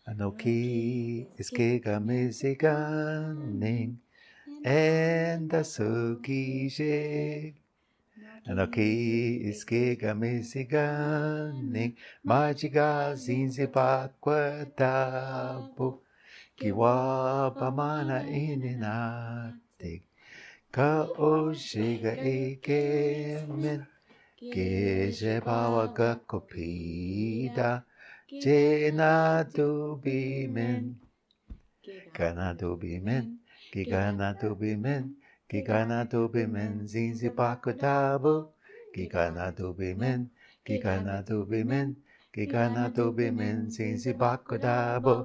Anoki iskega misiganing enda sukije. Anoki iskega misiganing majiga Ziinzibaakwadaaboo Kiwapamana ininatik ka oshiga ikemen Kejebawa gakopida Jena dubimen Gana dubimen Gigana dubimen Gigana dubimen Ziinzibaakwadaaboo Gigana dubimen Gigana dubimen Gigana dubimen Ziinzibaakwadaaboo